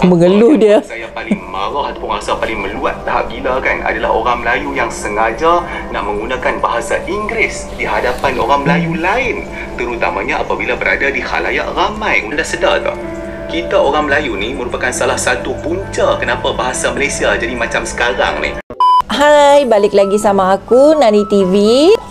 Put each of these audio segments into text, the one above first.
Mengeluh dia. Saya paling marah ataupun rasa paling meluat tahap gila kan adalah orang Melayu yang sengaja nak menggunakan bahasa Inggeris di hadapan orang Melayu lain, terutamanya apabila berada di khalayak ramai. Anda sedar tak? Kita orang Melayu ni merupakan salah satu punca kenapa bahasa Malaysia jadi macam sekarang ni. Hai, balik lagi sama aku, Nani TV.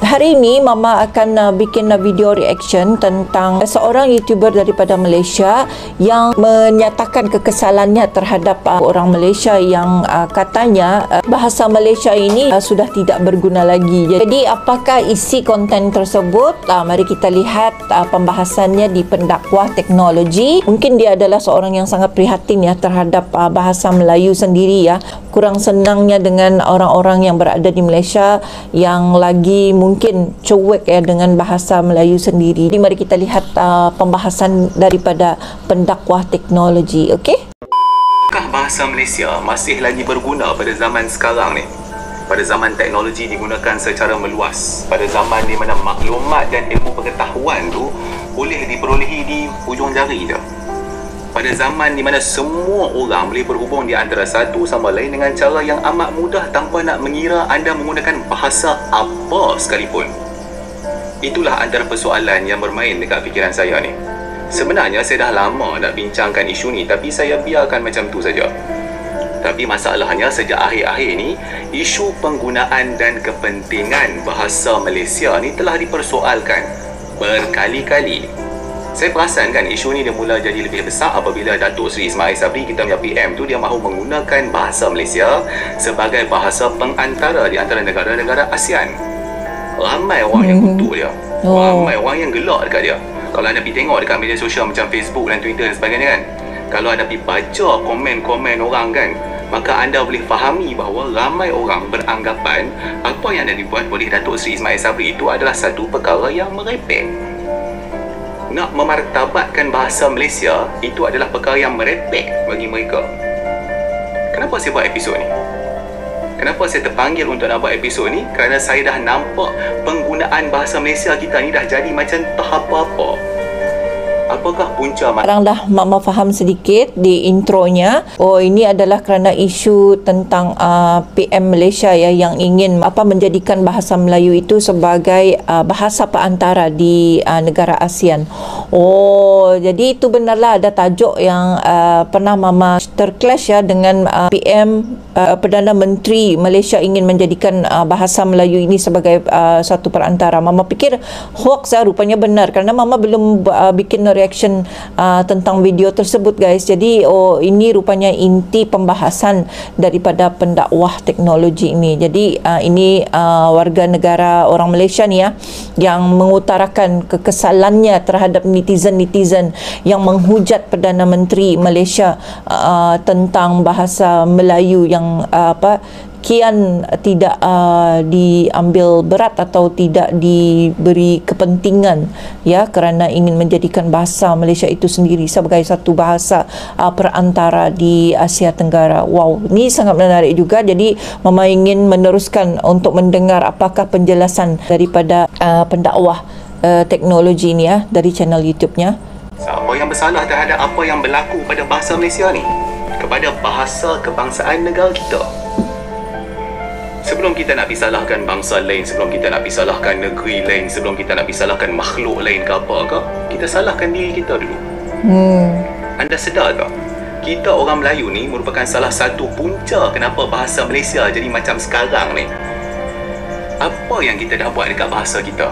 Hari ini Mama akan bikin video reaction tentang seorang YouTuber daripada Malaysia yang menyatakan kekesalannya terhadap orang Malaysia yang katanya bahasa Malaysia ini sudah tidak berguna lagi. Jadi apakah isi konten tersebut? Mari kita lihat pembahasannya di Pendakwah Teknologi. Mungkin dia adalah seorang yang sangat prihatin ya terhadap bahasa Melayu sendiri ya. Kurang senangnya dengan orang-orang yang berada di Malaysia yang lagi mungkin cuek ya dengan bahasa Melayu sendiri. Jadi mari kita lihat pembahasan daripada Pendakwah Teknologi, okey? Apakah bahasa Malaysia masih lagi berguna pada zaman sekarang ni? Pada zaman teknologi digunakan secara meluas, pada zaman di mana maklumat dan ilmu pengetahuan tu boleh diperolehi di hujung jari je. Pada zaman di mana semua orang boleh berhubung di antara satu sama lain dengan cara yang amat mudah tanpa nak mengira anda menggunakan bahasa apa sekalipun. Itulah antara persoalan yang bermain dekat fikiran saya ni. Sebenarnya saya dah lama nak bincangkan isu ni, tapi saya biarkan macam tu saja. Tapi masalahnya sejak akhir-akhir ni, isu penggunaan dan kepentingan bahasa Malaysia ni telah dipersoalkan berkali-kali. Saya perasan kan isu ni dia mula jadi lebih besar apabila Datuk Seri Ismail Sabri, kita punya PM tu, dia mahu menggunakan bahasa Malaysia sebagai bahasa pengantara di antara negara-negara ASEAN. Ramai orang yang kutuk dia. Ramai orang yang gelak dekat dia. Kalau anda pergi tengok dekat media sosial macam Facebook dan Twitter dan sebagainya kan, kalau anda pergi baca komen-komen orang kan, maka anda boleh fahami bahawa ramai orang beranggapan apa yang anda dibuat oleh Datuk Seri Ismail Sabri itu adalah satu perkara yang merepek. Nak memartabatkan bahasa Malaysia itu adalah perkara yang merepek bagi mereka. Kenapa saya buat episod ni? Kenapa saya terpanggil untuk nak buat episod ni? Kerana saya dah nampak penggunaan bahasa Malaysia kita ni dah jadi macam tak apa-apa. Apakah punca? Sekarang dah Mama faham sedikit di intronya. Oh, ini adalah kerana isu tentang PM Malaysia ya, yang ingin menjadikan bahasa Melayu itu sebagai bahasa perantara di negara ASEAN. Oh, jadi itu benarlah ada tajuk yang pernah Mama terclash ya dengan PM Perdana Menteri Malaysia ingin menjadikan bahasa Melayu ini sebagai satu perantara. Mama fikir hoax ya, rupanya benar kerana Mama belum bikin reaction tentang video tersebut guys. Jadi ini rupanya inti pembahasan daripada Pendakwah Teknologi ini. Jadi ini warga negara orang Malaysia ni ya, yang mengutarakan kekesalannya terhadap netizen-netizen yang menghujat Perdana Menteri Malaysia tentang bahasa Melayu yang kian tidak diambil berat atau tidak diberi kepentingan ya, kerana ingin menjadikan bahasa Malaysia itu sendiri sebagai satu bahasa perantara di Asia Tenggara. Wow, ni sangat menarik juga. Jadi Mama ingin meneruskan untuk mendengar apakah penjelasan daripada Pendakwah Teknologi ni ya dari channel YouTube-nya. Siapa yang bersalah terhadap apa yang berlaku pada bahasa Malaysia ni? Kepada bahasa kebangsaan negara kita. Sebelum kita nak disalahkan bangsa lain, sebelum kita nak disalahkan negeri lain, sebelum kita nak disalahkan makhluk lain ke apa ke, kita salahkan diri kita dulu. Anda sedar tak? Kita orang Melayu ni merupakan salah satu punca kenapa bahasa Malaysia jadi macam sekarang ni. Apa yang kita dah buat dekat bahasa kita?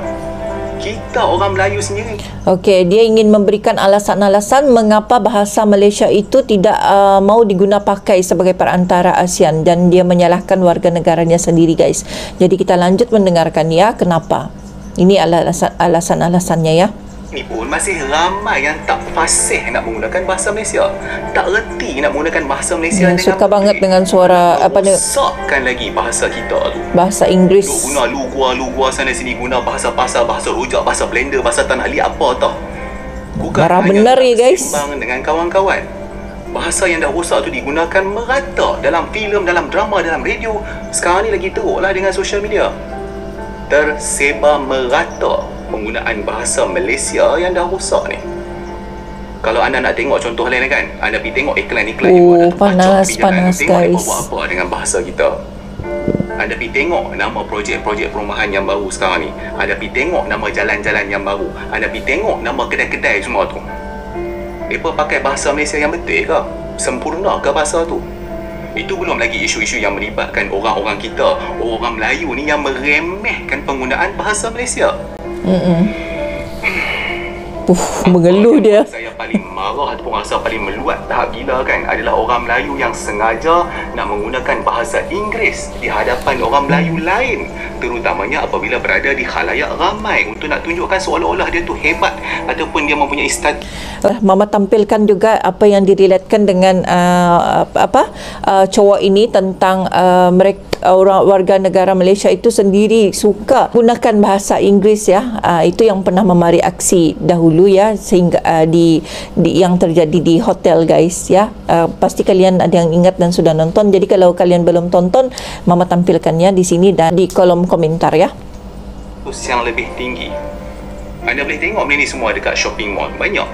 Kita orang Melayu sendiri. Okey, dia ingin memberikan alasan-alasan mengapa bahasa Malaysia itu tidak mau diguna pakai sebagai perantara ASEAN, dan dia menyalahkan warga negaranya sendiri guys. Jadi kita lanjut mendengarkan ya kenapa. Ini alasan-alasannya ya. Ni pun masih ramai yang tak fasih nak menggunakan bahasa Malaysia. Tak reti nak menggunakan bahasa Malaysia. Suka banget dengan suara rosakkan lagi bahasa kita tu. Bahasa Inggeris. Guna lu gua sana sini, guna bahasa pasar, bahasa rojak, bahasa blender, bahasa tanah liat apa tau. Bukan marah benar ya guys. Sembang dengan kawan-kawan. Bahasa yang dah rosak tu digunakan merata dalam filem, dalam drama, dalam radio. Sekarang ni lagi teruklah dengan social media. Tersebar merata penggunaan bahasa Malaysia yang dah rosak ni. Kalau anda nak tengok contoh lain kan, anda pergi tengok iklan-iklan Oh, dia buat panas, tengok dia guys. buat apa dengan bahasa kita. Anda pergi tengok nama projek-projek perumahan yang baru sekarang ni. Anda pergi tengok nama jalan-jalan yang baru. Anda pergi tengok nama kedai-kedai semua tu. Mereka pakai bahasa Malaysia yang betul ke? Sempurna ke bahasa tu? Itu belum lagi isu-isu yang melibatkan orang-orang kita, orang Melayu ni yang meremehkan penggunaan bahasa Malaysia. Mengeluh dia. Saya paling marah ataupun rasa paling meluat tahap gila kan adalah orang Melayu yang sengaja nak menggunakan bahasa Inggeris di hadapan orang Melayu lain, terutamanya apabila berada di khalayak ramai untuk nak tunjukkan seolah-olah dia tu hebat ataupun dia mempunyai Mama tampilkan juga apa yang dirilatkan dengan cowok ini tentang mereka orang warga negara Malaysia itu sendiri suka gunakan bahasa Inggeris ya. Itu yang pernah memari aksi dahulu ya, sehingga di yang terjadi di hotel guys ya. Pasti kalian ada yang ingat dan sudah nonton. Jadi kalau kalian belum tonton, Mama tampilkannya di sini dan di kolom komentar ya. yang lebih tinggi. Anda boleh tengok benda ni semua dekat shopping mall. Banyak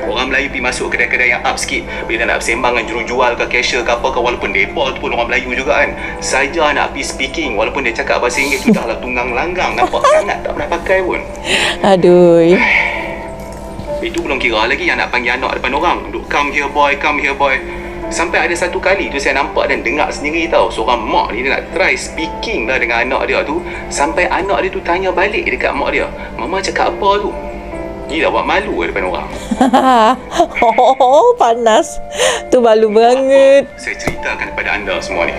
orang Melayu pergi masuk kedai-kedai yang up sikit, bila nak bersembang dengan jurujual ke cashier ke apa ke, walaupun mereka tu pun orang Melayu juga kan, saja nak pergi speaking walaupun dia cakap bahasa Inggeris tu dah lah tunggang langgang, nampak sangat tak pernah pakai pun. Aduh. Itu belum kira lagi yang nak panggil anak depan orang, duk come here boy, come here boy. Sampai ada satu kali tu saya nampak dan dengar sendiri tau, seorang mak ni dia nak try speaking lah dengan anak dia tu, sampai anak dia tu tanya balik dekat mak dia, mama cakap apa tu? Gila, buat malu depan orang. Oh, panas. Tu malu banget. Saya ceritakan kepada anda semua ni.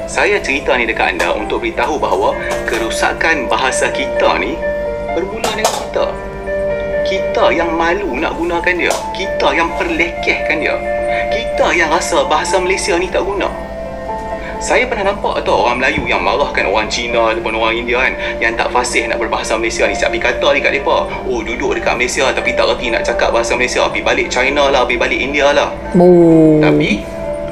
Saya cerita ni dekat anda untuk beritahu bahawa kerusakan bahasa kita ni bermula dengan kita. Kita yang malu nak gunakan dia. Kita yang perlekehkan dia. Kita yang rasa bahasa Malaysia ni tak guna. Saya pernah nampak tau orang Melayu yang marahkan orang Cina ataupun orang India kan, yang tak fasih nak berbahasa Malaysia ni. Siap pergi kata dekat mereka, oh duduk dekat Malaysia tapi tak reti nak cakap bahasa Malaysia, pergi balik China lah, pergi balik India lah. Tapi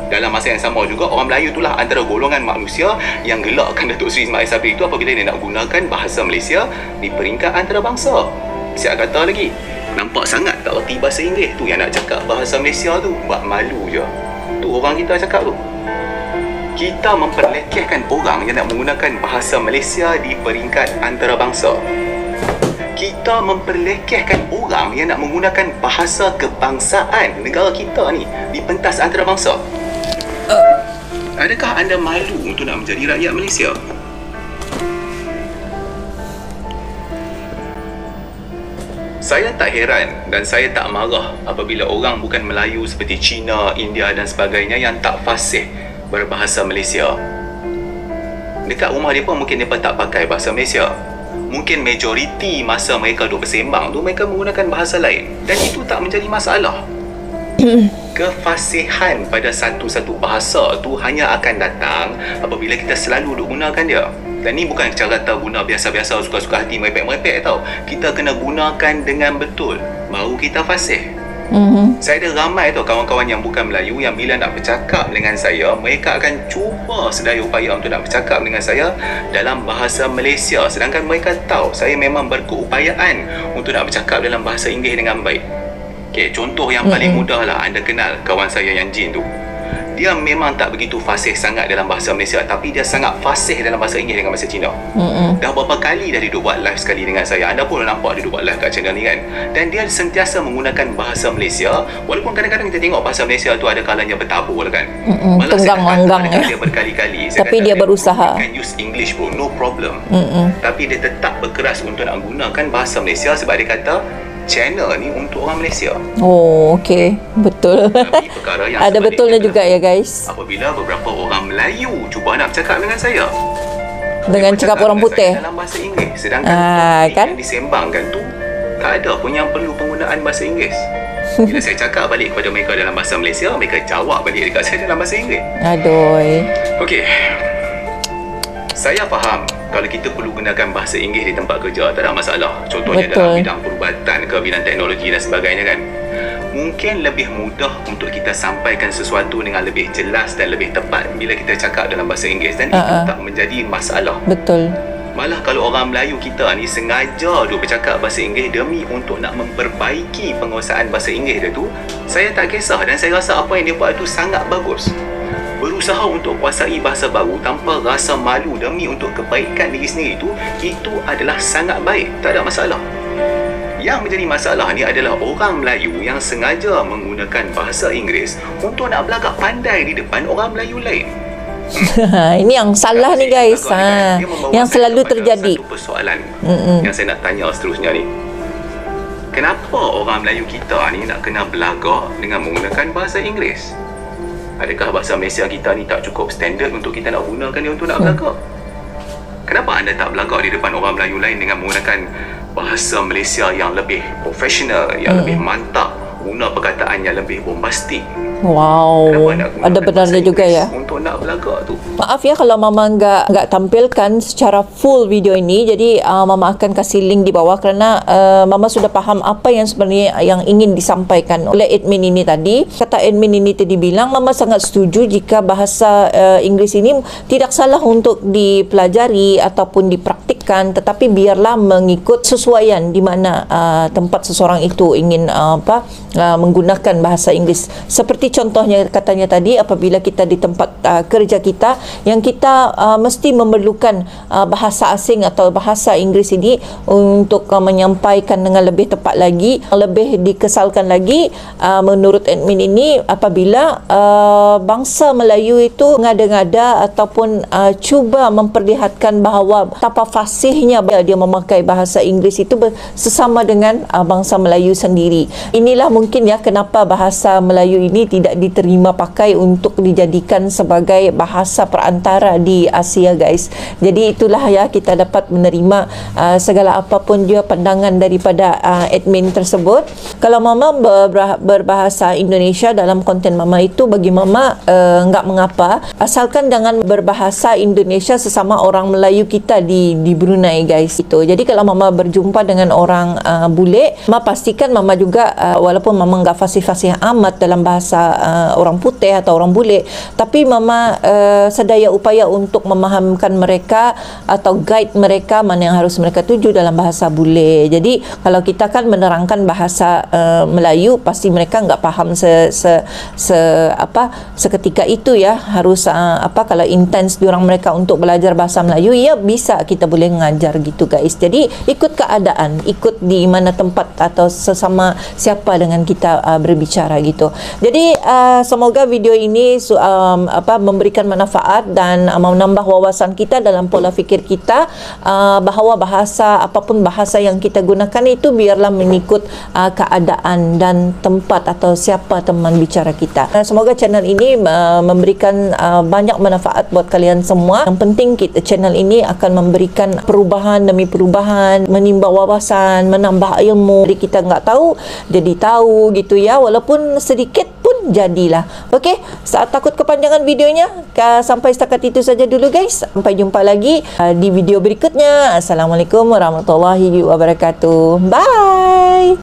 dalam masa yang sama juga, orang Melayu itulah antara golongan manusia yang gelakkan Datuk Seri Ismail Sabri itu apabila dia nak gunakan bahasa Malaysia di peringkat antarabangsa. Siap kata lagi, nampak sangat tak reti bahasa Inggeris tu, yang nak cakap bahasa Malaysia tu buat malu je. Tu orang kita cakap tu. Kita memperlekehkan orang yang nak menggunakan bahasa Malaysia di peringkat antarabangsa. Kita memperlekehkan orang yang nak menggunakan bahasa kebangsaan negara kita ni di pentas antarabangsa. Adakah anda malu untuk nak menjadi rakyat Malaysia? Saya tak heran dan saya tak marah apabila orang bukan Melayu seperti Cina, India dan sebagainya yang tak fasih berbahasa Malaysia. Dekat rumah mereka mungkin mereka tak pakai bahasa Malaysia. Mungkin majoriti masa mereka duduk bersembang tu mereka menggunakan bahasa lain, dan itu tak menjadi masalah. Kefasihan pada satu-satu bahasa tu hanya akan datang apabila kita selalu duk gunakan dia. Dan ni bukan cara kata guna biasa-biasa, suka-suka hati, merepek-merepek tau. Kita kena gunakan dengan betul, baru kita fasih. Saya ada ramai tau kawan-kawan yang bukan Melayu yang bila nak bercakap dengan saya, mereka akan cuba sedaya upaya untuk nak bercakap dengan saya dalam bahasa Malaysia, sedangkan mereka tahu saya memang berkeupayaan untuk nak bercakap dalam bahasa Inggeris dengan baik. Okay, contoh yang paling mudah lah, anda kenal kawan saya yang Jin tu. Dia memang tak begitu fasih sangat dalam bahasa Malaysia, tapi dia sangat fasih dalam bahasa Inggeris dengan bahasa Cina. Dah berapa kali dah dia duduk buat live sekali dengan saya. Anda pun nampak dia duduk buat live kat channel ni kan. Dan dia sentiasa menggunakan bahasa Malaysia, walaupun kadang-kadang kita tengok bahasa Malaysia tu ada kalanya bertabur kan. Tunggang-langgang ya. Dia berkali-kali. Tapi dia berusaha. Can use English pun, no problem. Tapi dia tetap berkeras untuk nak gunakan bahasa Malaysia sebab dia kata channel ni untuk orang Malaysia. Oh, okey. Betul. Tapi perkara yang ada betulnya juga ya guys. Apabila beberapa orang Melayu cuba nak bercakap dengan saya dengan cakap orang putih dalam bahasa Inggeris, sedangkan kan? yang disembangkan tu tak ada pun yang perlu penggunaan bahasa Inggeris. Bila saya cakap balik kepada mereka dalam bahasa Malaysia, mereka jawab balik dekat saya dalam bahasa Inggeris. Aduh. Okey, saya faham kalau kita perlu gunakan bahasa Inggeris di tempat kerja, tak ada masalah. Contohnya dalam bidang perubatan ke bidang teknologi dan sebagainya kan. Mungkin lebih mudah untuk kita sampaikan sesuatu dengan lebih jelas dan lebih tepat bila kita cakap dalam bahasa Inggeris, dan itu tak menjadi masalah. Betul. Malah kalau orang Melayu kita ni sengaja duk bercakap bahasa Inggeris demi untuk nak memperbaiki penguasaan bahasa Inggeris dia tu, saya tak kisah dan saya rasa apa yang dia buat tu sangat bagus. Berusaha untuk kuasai bahasa baru tanpa rasa malu demi untuk kebaikan diri sendiri itu adalah sangat baik, tak ada masalah. Yang menjadi masalah ni adalah orang Melayu yang sengaja menggunakan bahasa Inggeris untuk nak berlagak pandai di depan orang Melayu lain. Ini yang salah ni guys. Yang selalu terjadi. Satu persoalan yang saya nak tanya seterusnya ni. Kenapa orang Melayu kita ni nak kena berlagak dengan menggunakan bahasa Inggeris? Adakah bahasa Malaysia kita ni tak cukup standard untuk kita nak gunakan dia untuk nak berlagak? Kenapa anda tak berlagak di depan orang Melayu lain dengan menggunakan bahasa Malaysia yang lebih profesional, yang lebih mantap, guna perkataan yang lebih bombastik? Wow, ada benarnya juga ya. Untuk nak berlagak tu. Maaf ya kalau Mama enggak tampilkan secara full video ini. Jadi Mama akan kasih link di bawah kerana Mama sudah faham apa yang sebenarnya yang ingin disampaikan oleh admin ini tadi. Kata admin ini tadi bilang Mama sangat setuju jika bahasa Inggeris ini tidak salah untuk dipelajari ataupun dipraktikkan, tetapi biarlah mengikut sesuaian di mana tempat seseorang itu ingin menggunakan bahasa Inggeris. Seperti contohnya katanya tadi, apabila kita di tempat kerja kita yang kita mesti memerlukan bahasa asing atau bahasa Inggeris ini untuk menyampaikan dengan lebih tepat lagi, lebih dikesalkan lagi, menurut admin ini apabila bangsa Melayu itu ngada-ngada ataupun cuba memperlihatkan bahawa betapa fasihnya dia memakai bahasa Inggeris itu sesama dengan bangsa Melayu sendiri. Inilah mungkin ya kenapa bahasa Melayu ini tidak diterima pakai untuk dijadikan sebagai bahasa perantara di Asia guys. Jadi itulah ya kita dapat menerima segala apapun dia pandangan daripada admin tersebut. Kalau Mama berbahasa Indonesia dalam konten Mama itu, bagi Mama enggak mengapa asalkan jangan berbahasa Indonesia sesama orang Melayu kita di Brunei guys. Itu. Jadi kalau Mama berjumpa dengan orang bule, Mama pastikan Mama juga walaupun Mama enggak fasih-fasih amat dalam bahasa orang putih atau orang bule, tapi Mama sedaya upaya untuk memahamkan mereka atau guide mereka mana yang harus mereka tuju dalam bahasa bule. Jadi kalau kita kan menerangkan bahasa Melayu, pasti mereka enggak faham seketika itu ya. Harus kalau intens diorang mereka untuk belajar bahasa Melayu, ya bisa kita boleh mengajar gitu guys. Jadi ikut keadaan, ikut di mana tempat atau sesama siapa dengan kita berbicara gitu. Jadi semoga video ini memberikan manfaat dan menambah wawasan kita dalam pola fikir kita, bahawa apapun bahasa yang kita gunakan itu biarlah mengikut keadaan dan tempat atau siapa teman bicara kita. Semoga channel ini memberikan banyak manfaat buat kalian semua. Yang penting channel ini akan memberikan perubahan demi perubahan, menimba wawasan, menambah ilmu. Jadi kita nggak tahu jadi tahu gitu ya, walaupun sedikit pun jadilah. Okey, saat takut kepanjangan videonya, sampai setakat itu saja dulu guys. Sampai jumpa lagi di video berikutnya. Assalamualaikum warahmatullahi wabarakatuh. Bye.